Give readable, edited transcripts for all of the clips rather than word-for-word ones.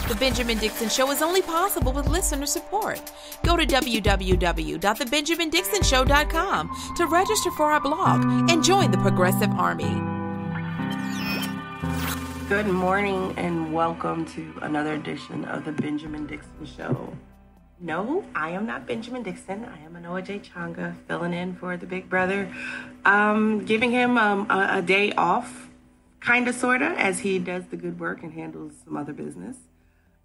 The Benjamin Dixon Show is only possible with listener support. Go to www.thebenjamindixonshow.com to register for our blog and join the Progressive Army. Good morning and welcome to another edition of the Benjamin Dixon Show. No, I am not Benjamin Dixon. I am Anoa J. Changa, filling in for the big brother, giving him a day off, kind of, sort of, as he does the good work and handles some other business.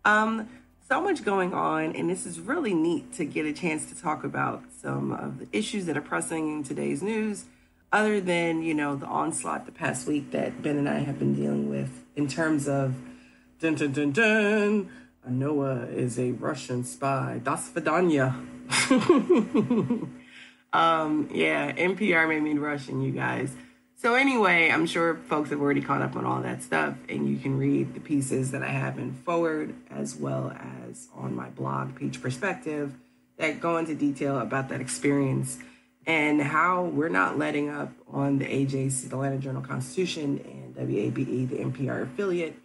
So much going on, and this is really neat to get a chance to talk about some of the issues that are pressing in today's news, other than, the onslaught the past week that Ben and I have been dealing with in terms of dun dun dun dun. Noah is a Russian spy. Das Vidanya. NPR made me Russian, you guys. So anyway, I'm sure folks have already caught up on all that stuff, and you can read the pieces that I have in Forward as well as on my blog, Peach Perspective, that go into detail about that experience and how we're not letting up on the AJC, the Atlanta Journal-Constitution, and WABE, the NPR affiliate.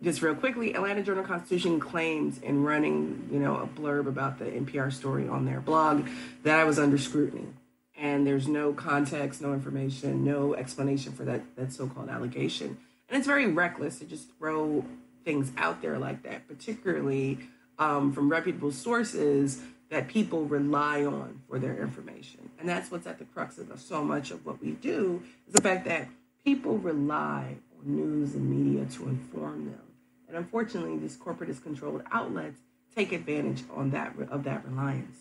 Just real quickly, Atlanta Journal-Constitution claimed in running, a blurb about the NPR story on their blog that I was under scrutiny. And there's no context, no information, no explanation for that so-called allegation. And it's very reckless to just throw things out there like that, particularly from reputable sources that people rely on for their information. And that's what's at the crux of so much of what we do, is the fact that people rely on news and media to inform them. And unfortunately, these corporatist controlled outlets take advantage of that reliance.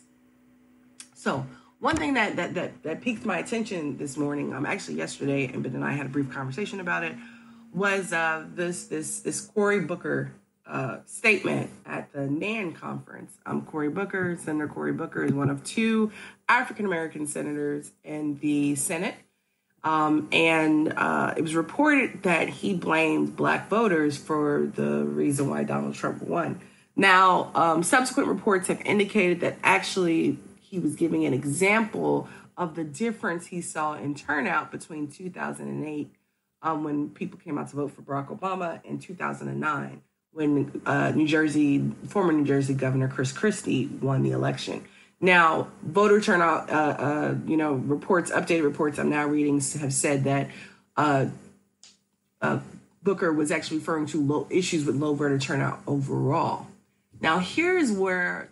So one thing that piqued my attention this morning, actually yesterday, and Ben and I had a brief conversation about it, was this Cory Booker statement at the NAN conference. Senator Cory Booker is one of two African-American senators in the Senate. And it was reported that he blamed Black voters for the reason why Donald Trump won. Now, subsequent reports have indicated that actually he was giving an example of the difference he saw in turnout between 2008, when people came out to vote for Barack Obama, and 2009, when former New Jersey Governor Chris Christie won the election. Now, voter turnout, updated reports I'm now reading have said that Booker was actually referring to issues with low voter turnout overall. Now, here's where,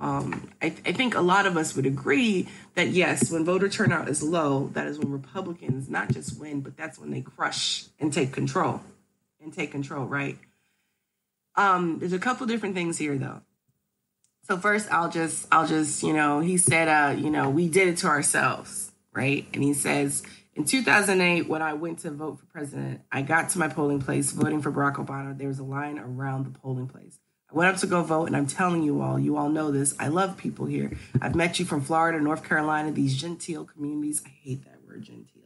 I think a lot of us would agree that, yes, when voter turnout is low, that is when Republicans not just win, but that's when they crush and take control, right? There's a couple different things here, though. So first, I'll just, he said, we did it to ourselves, right? And he says, in 2008, when I went to vote for president, I got to my polling place voting for Barack Obama. There was a line around the polling place. I went up to go vote, and I'm telling you all know this. I love people here. I've met you from Florida, North Carolina, these genteel communities. I hate that word, genteel.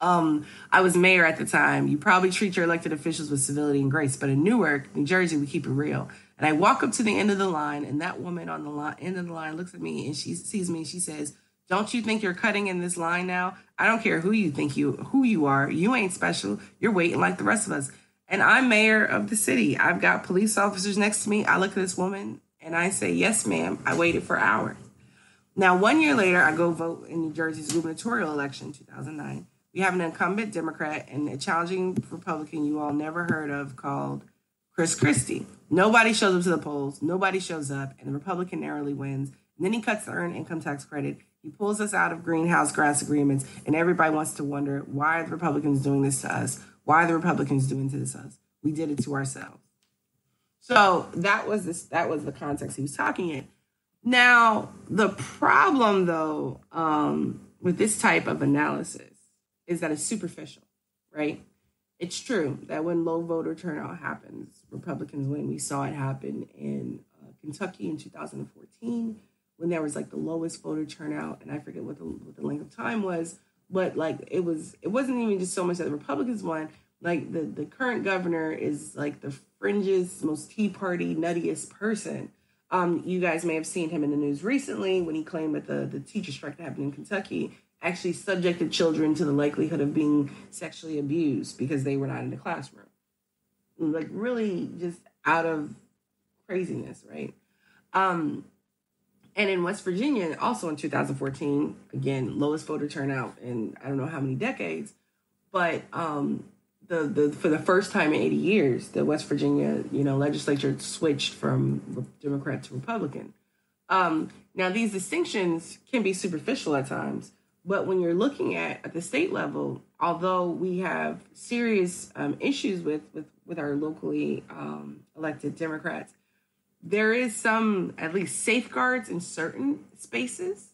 I was mayor at the time. You probably treat your elected officials with civility and grace, but in Newark, New Jersey, we keep it real. And I walk up to the end of the line, and that woman on the end of the line looks at me, and she sees me, and she says, "Don't you think you're cutting in this line now? I don't care who you are. You ain't special. You're waiting like the rest of us." And I'm mayor of the city. I've got police officers next to me. I look at this woman, and I say, "Yes, ma'am. I waited for hours." Now, 1 year later, I go vote in New Jersey's gubernatorial election, 2009. We have an incumbent Democrat and a challenging Republican you all never heard of called Chris Christie. Nobody shows up to the polls. Nobody shows up, and the Republican narrowly wins. And then he cuts the earned income tax credit. He pulls us out of greenhouse gas agreements, and everybody wants to wonder, why are the Republicans doing this to us? Why are the Republicans doing this to us? We did it to ourselves. So that was the context he was talking in. Now, the problem, though, with this type of analysis is that it's superficial, right? It's true that when low voter turnout happens, Republicans win. We saw it happen in Kentucky in 2014 when there was like the lowest voter turnout, and I forget what the length of time was, but like it wasn't even just so much that the Republicans won. Like the current governor is like the fringiest, most Tea Party nuttiest person. You guys may have seen him in the news recently when he claimed that the teacher strike that happened in Kentucky actually subjected children to the likelihood of being sexually abused because they were not in the classroom. Like really just out of craziness, right? And in West Virginia, also in 2014, again, lowest voter turnout in I don't know how many decades, but the for the first time in 80 years, the West Virginia, legislature switched from Democrat to Republican. Now, these distinctions can be superficial at times, but when you're looking at the state level, although we have serious issues with our locally elected Democrats, there is some, at least, safeguards in certain spaces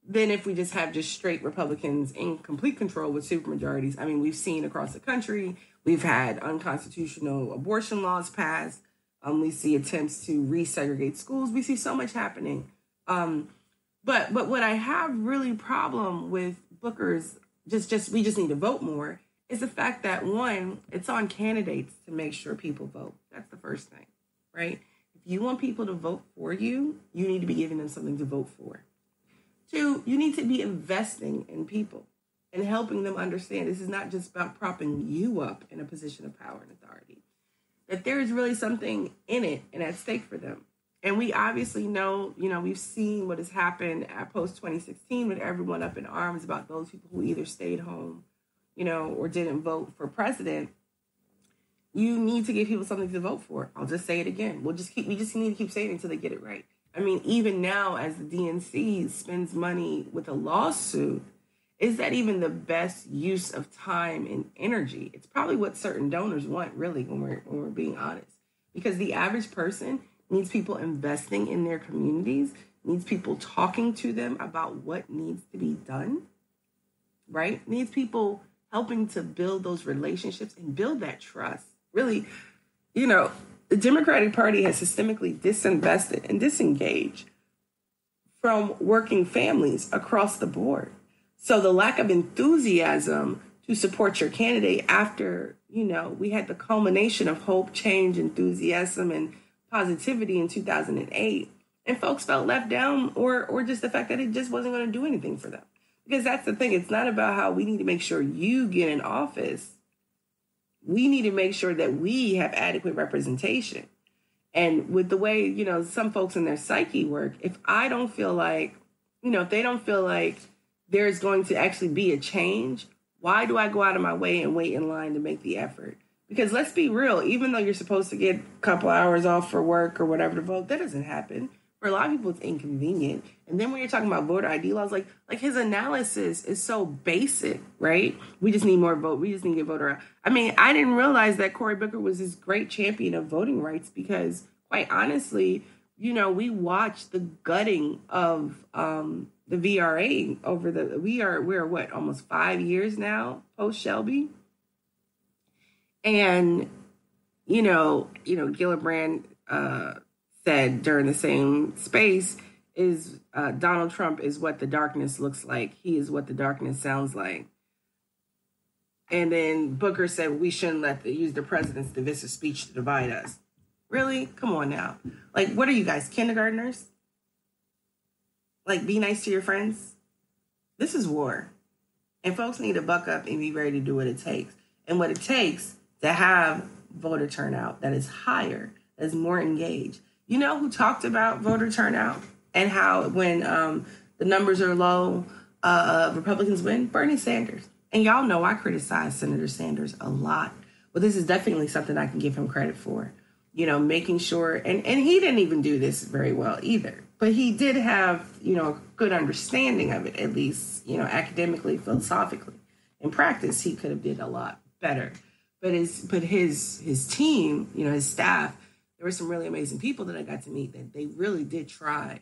than if we just have just straight Republicans in complete control with supermajorities. I mean, we've seen across the country, we've had unconstitutional abortion laws passed. We see attempts to resegregate schools. We see so much happening. But what I have really problem with Booker's we just need to vote more is the fact that, one, it's on candidates to make sure people vote. That's the first thing, right? If you want people to vote for you, you need to be giving them something to vote for. Two, you need to be investing in people and helping them understand this is not just about propping you up in a position of power and authority, that there is really something in it and at stake for them. And we obviously know, we've seen what has happened at post-2016 with everyone up in arms about those people who either stayed home, or didn't vote for president. You need to give people something to vote for. I'll just say it again. We just need to keep saying it until they get it right. I mean, even now, as the DNC spends money with a lawsuit, is that even the best use of time and energy? It's probably what certain donors want, really, when we're being honest. Because the average person needs people investing in their communities, needs people talking to them about what needs to be done, right? Needs people helping to build those relationships and build that trust. Really, the Democratic Party has systemically disinvested and disengaged from working families across the board. So the lack of enthusiasm to support your candidate after, we had the culmination of hope, change, enthusiasm, and positivity in 2008, and folks felt left down or just the fact that it just wasn't going to do anything for them. Because that's the thing. It's not about how we need to make sure you get in office. We need to make sure that we have adequate representation. And with the way, some folks in their psyche work, if I don't feel like, if they don't feel like there's going to actually be a change, why do I go out of my way and wait in line to make the effort? Because let's be real, even though you're supposed to get a couple hours off for work or whatever to vote, that doesn't happen. For a lot of people, it's inconvenient. And then when you're talking about voter ID laws, like his analysis is so basic, right? We just need more vote. We just need to get voter. I mean, I didn't realize that Cory Booker was this great champion of voting rights because, quite honestly, we watched the gutting of the VRA over we're what, almost 5 years now post Shelby. And, Gillibrand said during the same space is Donald Trump is what the darkness looks like. He is what the darkness sounds like. And then Booker said we shouldn't use the president's divisive speech to divide us. Really? Come on now. Like, what are you guys, kindergartners? Like, be nice to your friends? This is war. And folks need to buck up and be ready to do what it takes. And what it takes to have voter turnout that is higher, that is more engaged. You know who talked about voter turnout and how when the numbers are low, Republicans win? Bernie Sanders. And y'all know I criticize Senator Sanders a lot. But this is definitely something I can give him credit for. Making sure, and he didn't even do this very well either. But he did have, a good understanding of it, at least, academically, philosophically. In practice, he could have did a lot better. But his team, his staff, there were some really amazing people that I got to meet that they really did try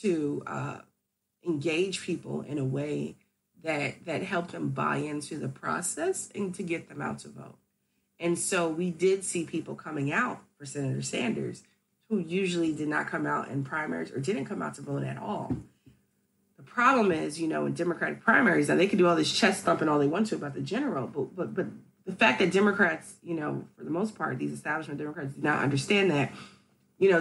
to engage people in a way that helped them buy into the process and to get them out to vote. And so we did see people coming out for Senator Sanders who usually did not come out in primaries or didn't come out to vote at all. The problem is, in Democratic primaries, now they can do all this chest thumping all they want to about the general, but the fact that Democrats, for the most part, these establishment Democrats do not understand that,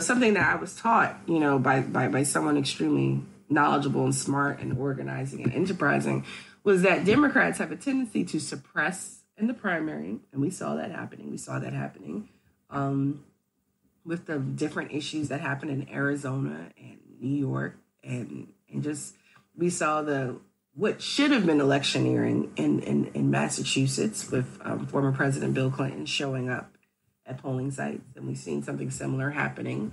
something that I was taught, by someone extremely knowledgeable and smart and organizing and enterprising was that Democrats have a tendency to suppress in the primary. And we saw that happening. with the different issues that happened in Arizona and New York, and just we saw what should have been electioneering in Massachusetts with former President Bill Clinton showing up at polling sites, and we've seen something similar happening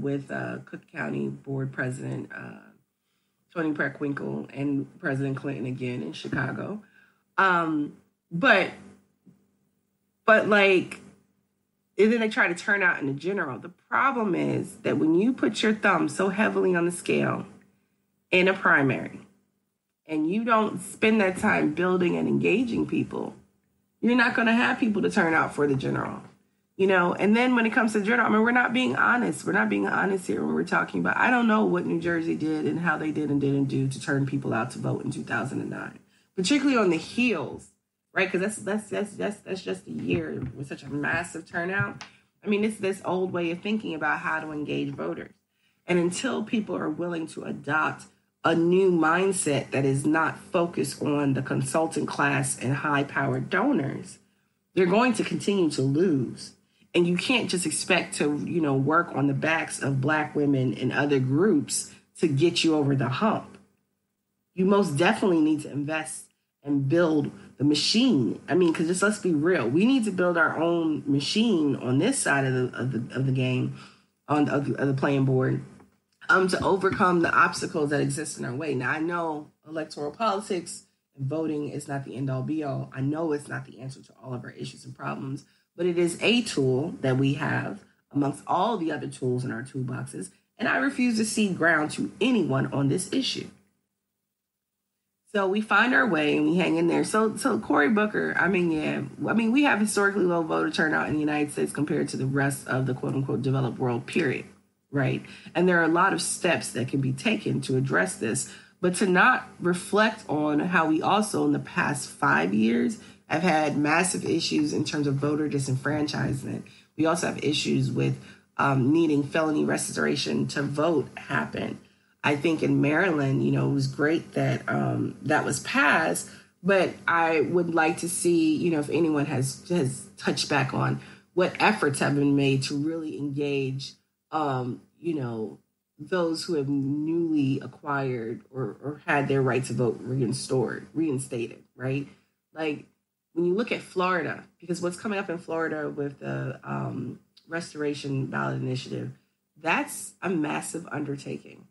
with Cook County Board President Tony Preckwinkle and President Clinton again in Chicago. But like, and then they try to turn out in the general. The problem is that when you put your thumb so heavily on the scale in a primary and you don't spend that time building and engaging people, you're not going to have people to turn out for the general. And then when it comes to the general, I mean, we're not being honest. We're not being honest here when we're talking about, I don't know what New Jersey did and how they did and didn't do to turn people out to vote in 2009, particularly on the heels, right? Because that's just a year with such a massive turnout. I mean, it's this old way of thinking about how to engage voters. And until people are willing to adopt a new mindset that is not focused on the consultant class and high-powered donors, they're going to continue to lose. And you can't just expect to, work on the backs of Black women and other groups to get you over the hump. You most definitely need to invest and build the machine. I mean, because just let's be real, we need to build our own machine on this side of the game, of the playing board, to overcome the obstacles that exist in our way. Now, I know electoral politics and voting is not the end all be all. I know it's not the answer to all of our issues and problems, but it is a tool that we have amongst all the other tools in our toolboxes. And I refuse to cede ground to anyone on this issue. So we find our way and we hang in there. So Cory Booker, we have historically low voter turnout in the United States compared to the rest of the quote unquote developed world, period. Right. And there are a lot of steps that can be taken to address this, but to not reflect on how we also in the past 5 years have had massive issues in terms of voter disenfranchisement. We also have issues with needing felony restoration to vote happen. I think in Maryland, it was great that that was passed, but I would like to see, if anyone has touched back on what efforts have been made to really engage, those who have newly acquired or had their right to vote reinstated, right? Like when you look at Florida, because what's coming up in Florida with the restoration ballot initiative, that's a massive undertaking.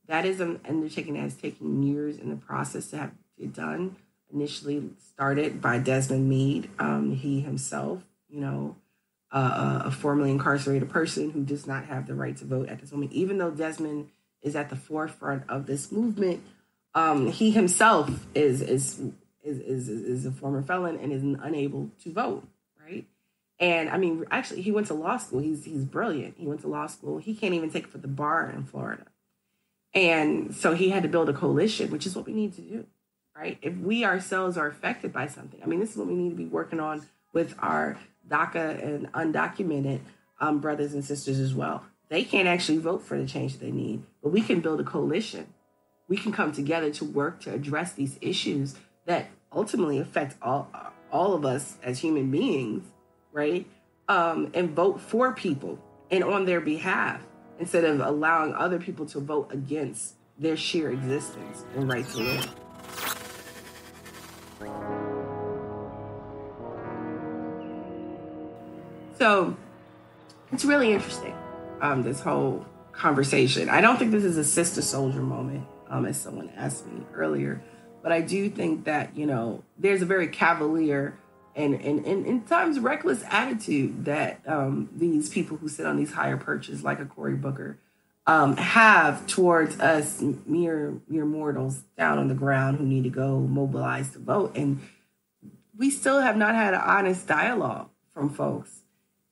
That is an undertaking that has taken years in the process to have it done. Initially started by Desmond Meade, he himself, a formerly incarcerated person who does not have the right to vote at this moment. Even though Desmond is at the forefront of this movement, he himself is a former felon and is unable to vote, right? And I mean, actually, he went to law school. He's brilliant. He went to law school. He can't even take it for the bar in Florida. And so he had to build a coalition, which is what we need to do, right? If we ourselves are affected by something, I mean, this is what we need to be working on with our DACA and undocumented brothers and sisters as well. They can't actually vote for the change that they need, but we can build a coalition. We can come together to work to address these issues that ultimately affect all of us as human beings, right? And vote for people and on their behalf instead of allowing other people to vote against their sheer existence and right to live. So it's really interesting, this whole conversation. I don't think this is a sister soldier moment, as someone asked me earlier, but I do think that, there's a very cavalier and in times reckless attitude that these people who sit on these higher perches, like a Cory Booker, have towards us mere mortals down on the ground who need to go mobilize to vote. And we still have not had an honest dialogue from folks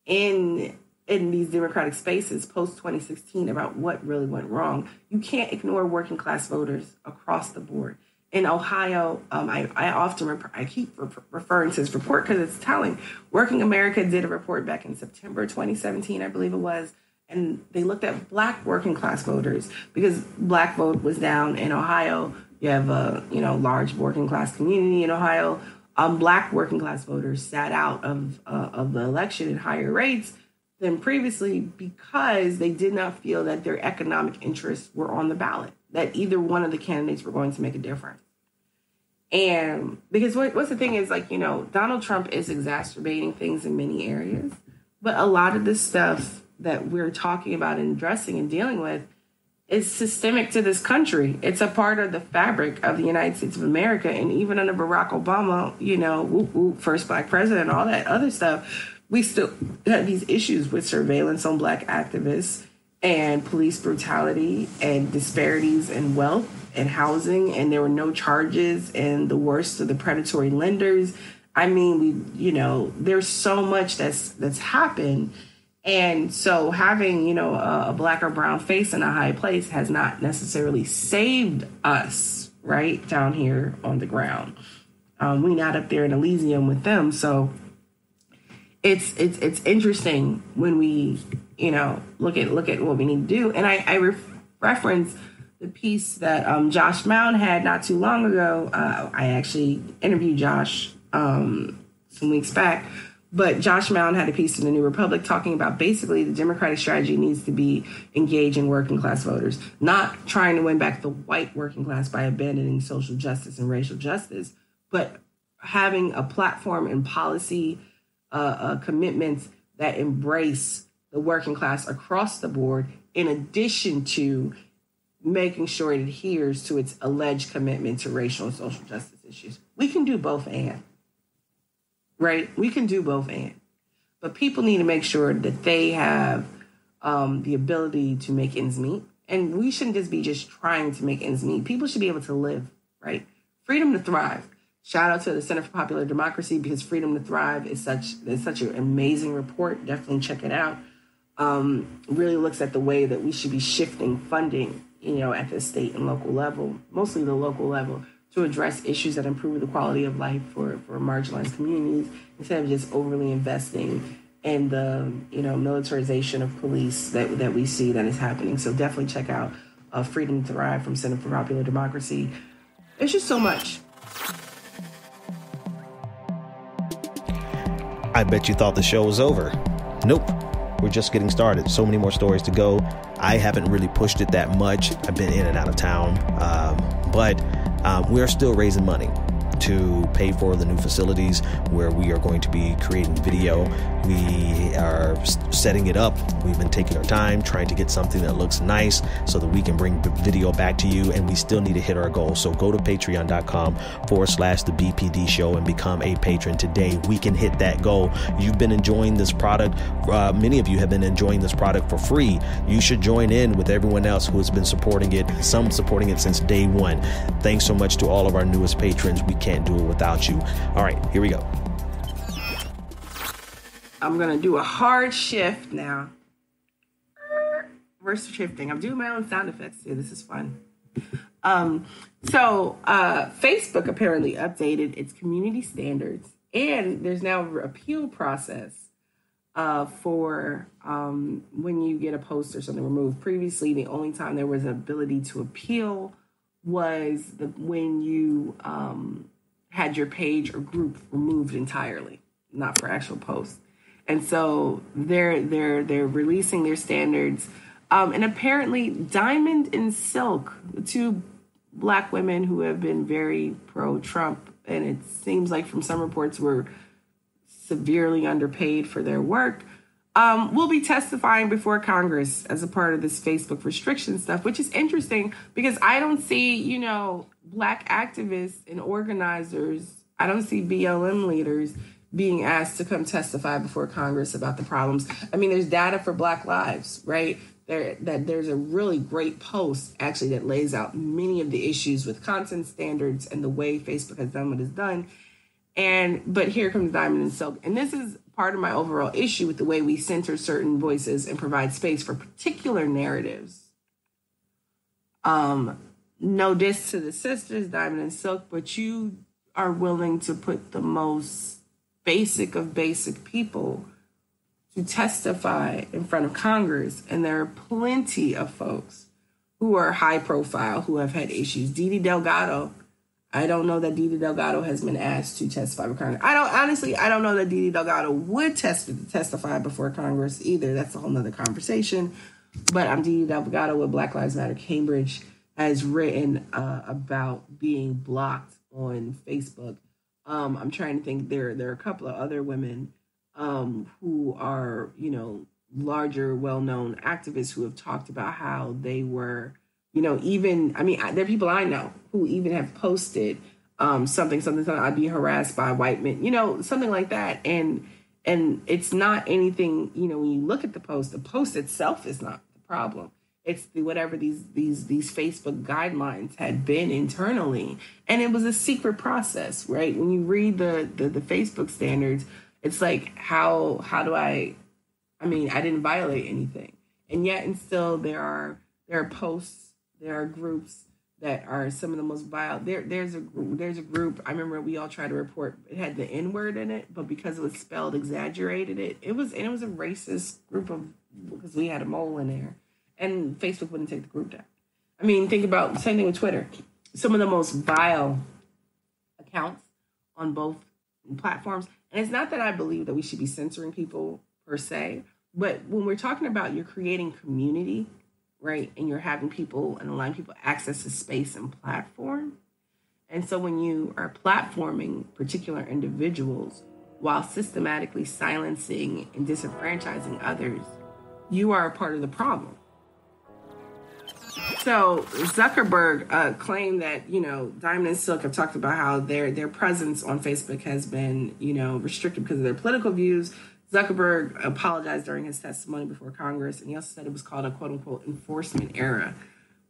in these democratic spaces post 2016 about what really went wrong. You can't ignore working class voters across the board. In Ohio, I keep referring to this report because it's telling. Working America did a report back in September 2017, I believe it was, and they looked at Black working class voters because Black vote was down in Ohio. You have a large working class community in Ohio. Black working class voters sat out of the election at higher rates than previously because they did not feel that their economic interests were on the ballot, that either one of the candidates were going to make a difference. And because what's the thing is, like, you know, Donald Trump is exacerbating things in many areas, but a lot of the stuff that we're talking about and addressing and dealing with is systemic to this country. It's a part of the fabric of the United States of America. And even under Barack Obama, you know, whoop, whoop, first black president, all that other stuff, we still have these issues with surveillance on black activists and police brutality and disparities in wealth and housing. And there were no charges, and the worst of the predatory lenders. I mean, there's so much that's happened. And so having, a black or brown face in a high place has not necessarily saved us, right, down here on the ground. We're not up there in Elysium with them. So it's interesting when we, look at what we need to do. And I reference the piece that Josh Mound had not too long ago. I actually interviewed Josh some weeks back. But Josh Mound had a piece in the New Republic talking about basically the Democratic strategy needs to be engaging working class voters, not trying to win back the white working class by abandoning social justice and racial justice, but having a platform and policy commitments that embrace the working class across the board, in addition to making sure it adheres to its alleged commitment to racial and social justice issues. We can do both and. Right? We can do both and. But people need to make sure that they have the ability to make ends meet. And we shouldn't just trying to make ends meet. People should be able to live, right? Freedom to thrive. Shout out to the Center for Popular Democracy, because Freedom to Thrive is such an amazing report. Definitely check it out. Really looks at the way that we should be shifting funding, at the state and local level, mostly the local level, to address issues that improve the quality of life for marginalized communities, instead of just overly investing in the, militarization of police that we see that is happening. So definitely check out Freedom to Thrive from Center for Popular Democracy. There's just so much. I bet you thought the show was over. Nope. We're just getting started. So many more stories to go. I haven't really pushed it that much. I've been in and out of town. But we are still raising money to pay for the new facilities where we are going to be creating video. We are setting it up. We've been taking our time trying to get something that looks nice so that we can bring the video back to you, and we still need to hit our goal. So go to patreon.com/the BPD show and become a patron today. We can hit that goal. You've been enjoying this product. Many of you have been enjoying this product for free. You should join in with everyone else who has been supporting it, some supporting it since day one. Thanks so much to all of our newest patrons. We can't do it without you. All right, here we go. I'm going to do a hard shift now. We're shifting. I'm doing my own sound effects too. This is fun. So Facebook apparently updated its community standards, and there's now an appeal process for when you get a post or something removed. Previously, the only time there was an ability to appeal was when you had your page or group removed entirely, not for actual posts. And so they're releasing their standards. And apparently Diamond and Silk, the two Black women who have been very pro-Trump, and it seems like from some reports were severely underpaid for their work, will be testifying before Congress as a part of this Facebook restriction stuff, which is interesting because I don't see, Black activists and organizers, I don't see BLM leaders being asked to come testify before Congress about the problems. I mean, there's data for Black Lives, right? There's a really great post actually that lays out many of the issues with content standards and the way Facebook has done what it's done. But here comes Diamond and Silk. And this is part of my overall issue with the way we center certain voices and provide space for particular narratives. No diss to the sisters, Diamond and Silk, but you are willing to put the most basic of basic people to testify in front of Congress. And there are plenty of folks who are high profile, who have had issues. Didi Delgado, I don't know that Didi Delgado has been asked to testify before Congress. I don't know that Didi Delgado would testify before Congress either. That's a whole nother conversation. But I'm Didi Delgado with Black Lives Matter Cambridge has written about being blocked on Facebook. I'm trying to think. There are a couple of other women who are, larger, well-known activists who have talked about how they were, there are people I know who even have posted something, I'd be harassed by white men, something like that. And it's not anything, when you look at the post itself is not the problem. It's whatever these Facebook guidelines had been internally. And it was a secret process, right? When you read the Facebook standards, it's like, how do I didn't violate anything. And yet, and still there are posts, there are groups that are some of the most vile. There's a group, I remember we all tried to report, it had the N-word in it, but because it was spelled, exaggerated it. It was a racist group because we had a mole in there. And Facebook wouldn't take the group down. Think about, same thing with Twitter. Some of the most vile accounts on both platforms. And it's not that I believe that we should be censoring people per se, but when we're talking about you're creating community, right, and you're having people and allowing people access to space and platform, and so when you are platforming particular individuals while systematically silencing and disenfranchising others, you are a part of the problem. So Zuckerberg claimed that, Diamond and Silk have talked about how their presence on Facebook has been, restricted because of their political views. Zuckerberg apologized during his testimony before Congress, and he also said it was called a quote-unquote enforcement era.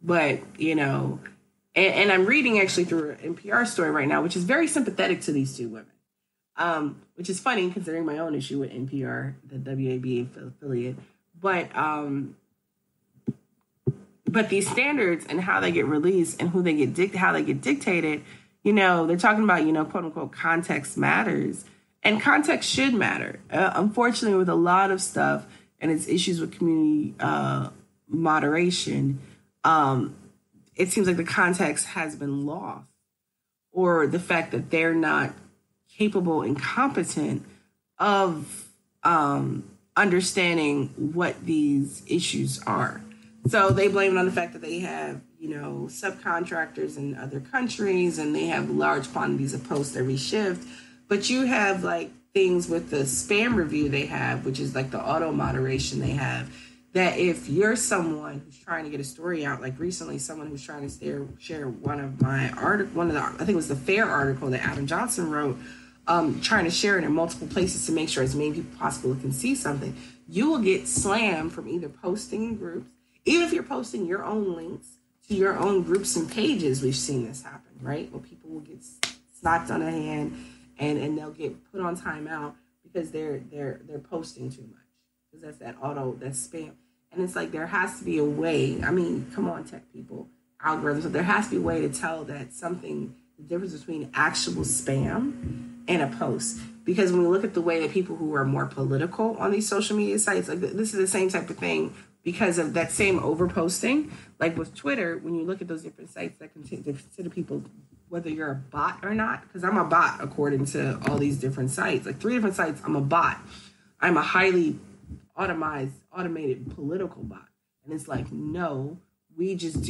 But, and I'm reading actually through an NPR story right now, which is very sympathetic to these two women, which is funny considering my own issue with NPR, the WABA affiliate. But these standards and how they get released and how they get dictated, they're talking about, quote unquote, context matters, and context should matter. Unfortunately, with a lot of stuff and its issues with community moderation, it seems like the context has been lost, or the fact that they're not capable and competent of understanding what these issues are. So they blame it on the fact that they have, subcontractors in other countries, and they have large quantities of posts every shift. But you have like things with the spam review they have, which is like the auto moderation they have, that if you're someone who's trying to get a story out, like recently someone who's trying to share one of my article, I think it was the FAIR article that Adam Johnson wrote, trying to share it in multiple places to make sure as many people possible can see something, you will get slammed from either posting in groups, even if you're posting your own links to your own groups and pages. We've seen this happen, right? Where people will get slapped on the hand and they'll get put on timeout because they're posting too much. Because that's spam. And it's like there has to be a way. Come on, tech people, algorithms. So there has to be a way to tell that something, the difference between actual spam and a post. Because when we look at the way that people who are more political on these social media sites, like this is the same type of thing because of that same overposting. Like with Twitter, when you look at those different sites that consider people, whether you're a bot or not, because I'm a bot according to all these different sites, like 3 different sites, I'm a bot. I'm a highly automated political bot. And it's like, no, we just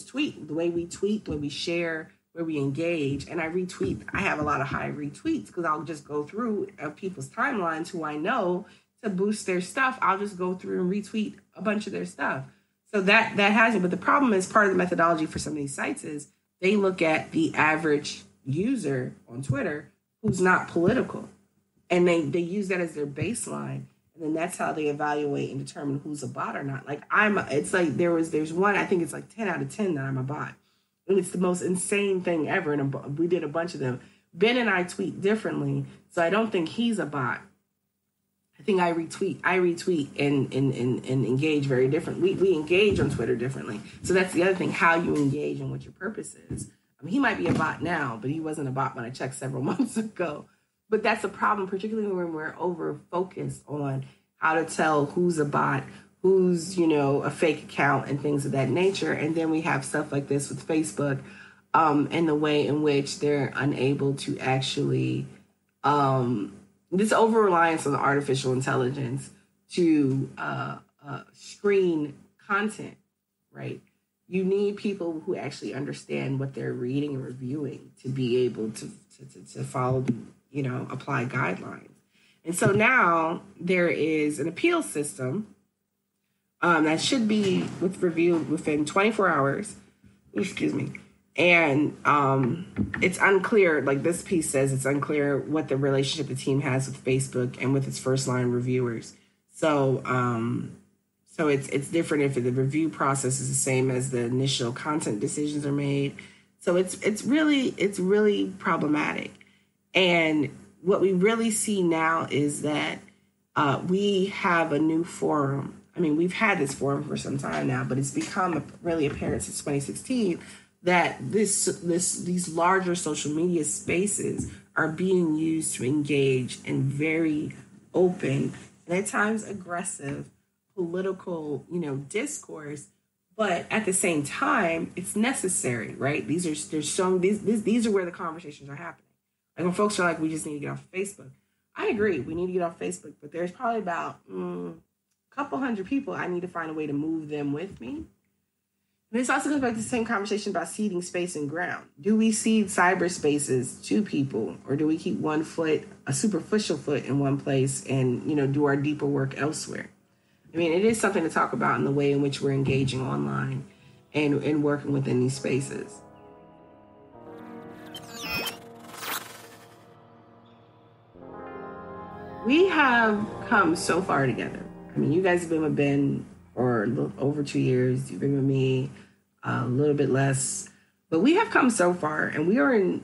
tweet. The way we tweet, the way we share, where we engage, and I retweet. I have a lot of high retweets because I'll just go through people's timelines who I know to boost their stuff. I'll just go through and retweet a bunch of their stuff. So that has it. But the problem is, part of the methodology for some of these sites is they look at the average user on Twitter who's not political, and they use that as their baseline. And then that's how they evaluate and determine who's a bot or not. Like it's like there's one, I think it's like 10 out of 10 that I'm a bot. And it's the most insane thing ever. And we did a bunch of them. Ben and I tweet differently, so I don't think he's a bot. I think I retweet and engage very differently. We engage on Twitter differently. So that's the other thing, how you engage and what your purpose is. He might be a bot now, but he wasn't a bot when I checked several months ago. But that's a problem, particularly when we're over-focused on how to tell who's a bot, who's, a fake account and things of that nature. And then we have stuff like this with Facebook, and the way in which they're unable to actually, this over-reliance on the artificial intelligence to screen content, right? You need people who actually understand what they're reading and reviewing to be able to follow, apply guidelines. And so now there is an appeal system that should be reviewed within 24 hours. Excuse me. And it's unclear, like this piece says, it's unclear what the relationship the team has with Facebook and with its first line reviewers. So it's different if the review process is the same as the initial content decisions are made. So it's really problematic. And what we really see now is that we have a new forum. I mean, we've had this forum for some time now, but it's become really apparent since 2016 that these larger social media spaces are being used to engage in very open and at times aggressive political, discourse. But at the same time, it's necessary, right? These are where the conversations are happening. Like when folks are like, we just need to get off Facebook. I agree, we need to get off Facebook, but there's probably about a couple hundred people I need to find a way to move them with me. And this also goes back to the same conversation about ceding space and ground. Do we cede cyberspaces to people, or do we keep a superficial foot in one place and, do our deeper work elsewhere? I mean, it is something to talk about in the way in which we're engaging online and working within these spaces. We have come so far together. I mean, you guys have been with Ben for a little over 2 years. You've been with me a little bit less. But we have come so far, and we are in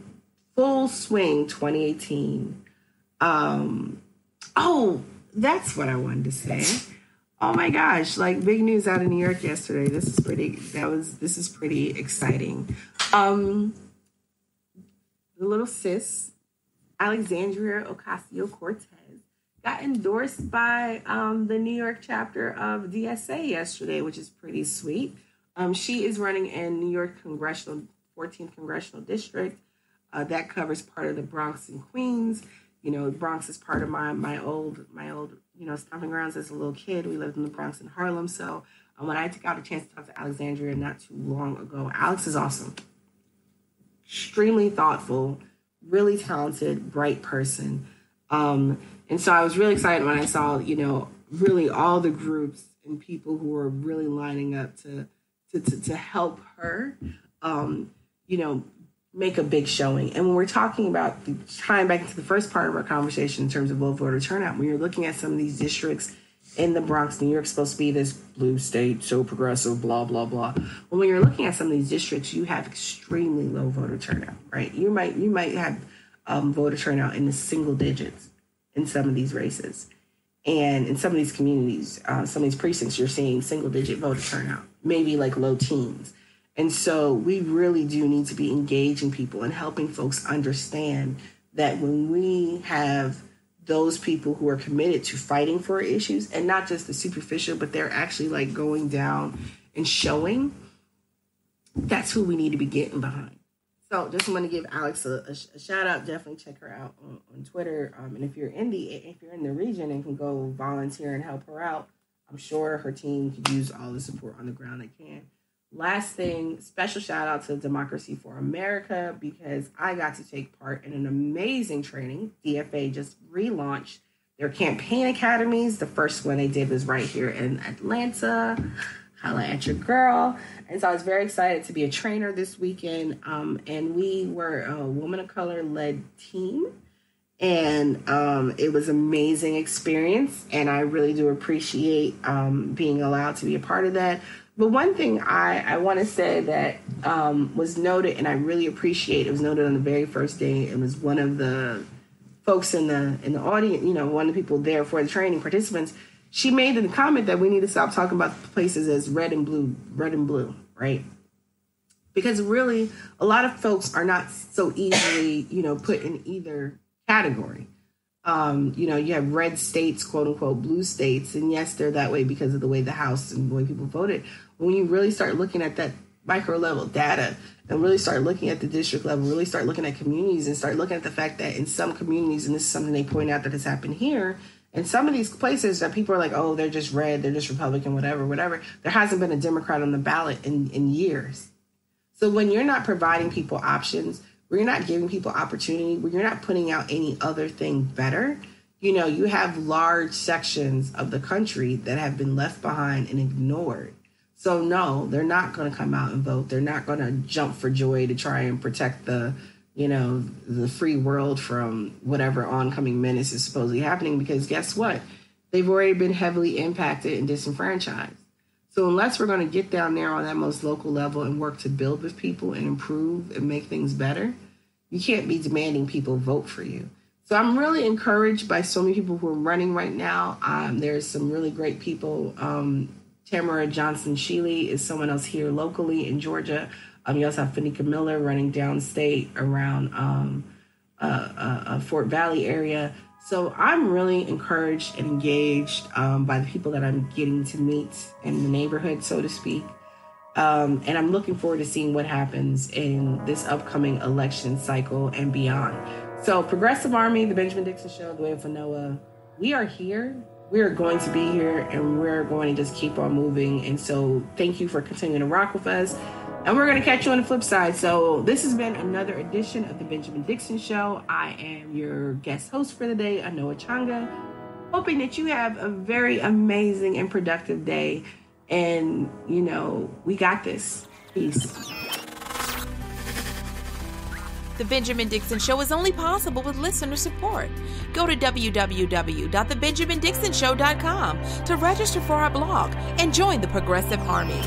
full swing 2018. Oh, that's what I wanted to say. Oh my gosh, like big news out of New York yesterday. This is pretty exciting. The little sis, Alexandria Ocasio-Cortez, got endorsed by the New York chapter of DSA yesterday, which is pretty sweet. She is running in New York 14th Congressional District. That covers part of the Bronx and Queens. Bronx is part of my old stomping grounds as a little kid. We lived in the Bronx and Harlem. So when I got a chance to talk to Alexandria not too long ago, Alex is awesome. Extremely thoughtful, really talented, bright person. And so I was really excited when I saw, really all the groups and people who were really lining up to help her, make a big showing. And when we're talking about tying back to the first part of our conversation in terms of voter turnout, when you're looking at some of these districts in the Bronx, New York's supposed to be this blue state, so progressive, blah, blah, blah. Well, when you're looking at some of these districts, you have extremely low voter turnout, right? You might have voter turnout in the single digits in some of these races. And in some of these communities, some of these precincts, you're seeing single digit voter turnout, maybe like low teens. And so we really do need to be engaging people and helping folks understand that when we have those people who are committed to fighting for issues, and not just the superficial, but they're actually like going down and showing, that's who we need to be getting behind. So just want to give Alex a shout out. Definitely check her out on Twitter. And if you're in the region and can go volunteer and help her out, I'm sure her team could use all the support on the ground they can. Last thing, special shout out to Democracy for America, because I got to take part in an amazing training. DFA just relaunched their campaign academies. The first one they did was right here in Atlanta. Holla at your girl. And so I was very excited to be a trainer this weekend. And we were a woman of color led team. And it was an amazing experience. And I really do appreciate being allowed to be a part of that. But one thing I want to say that was noted, and I really appreciate, it was noted on the very first day. It was one of the folks in the audience, one of the people there for the training participants. She made the comment that we need to stop talking about places as red and blue, right? Because really, a lot of folks are not so easily, put in either category. You have red states, quote unquote, blue states. And yes, they're that way because of the way the House and the way people voted. When you really start looking at that, micro level data and really start looking at the district level, really start looking at communities and start looking at the fact that in some communities, and this is something they point out that has happened here, in some of these places that people are like, oh, they're just red, they're just Republican, whatever, there hasn't been a Democrat on the ballot in years. So when you're not providing people options, when you're not giving people opportunity, when you're not putting out any other thing better, you have large sections of the country that have been left behind and ignored. So no, they're not going to come out and vote. They're not going to jump for joy to try and protect the free world from whatever oncoming menace is supposedly happening, because guess what? They've already been heavily impacted and disenfranchised. So unless we're going to get down there on that most local level and work to build with people and improve and make things better, you can't be demanding people vote for you. So I'm really encouraged by so many people who are running right now. There's some really great people. Tamara Johnson-Shealy is someone else here locally in Georgia. You also have Fanika Miller running downstate around Fort Valley area. So I'm really encouraged and engaged by the people that I'm getting to meet in the neighborhood, so to speak. And I'm looking forward to seeing what happens in this upcoming election cycle and beyond. So Progressive Army, the Benjamin Dixon Show, the Way of Fanoa, we are here. We are going to be here, and we're going to just keep on moving. And so thank you for continuing to rock with us. And we're going to catch you on the flip side. So this has been another edition of the Benjamin Dixon Show. I am your guest host for the day, Anoa Changa. Hoping that you have a very amazing and productive day. And, we got this. Peace. The Benjamin Dixon Show is only possible with listener support. Go to www.thebenjamindixonshow.com to register for our blog and join the Progressive Army.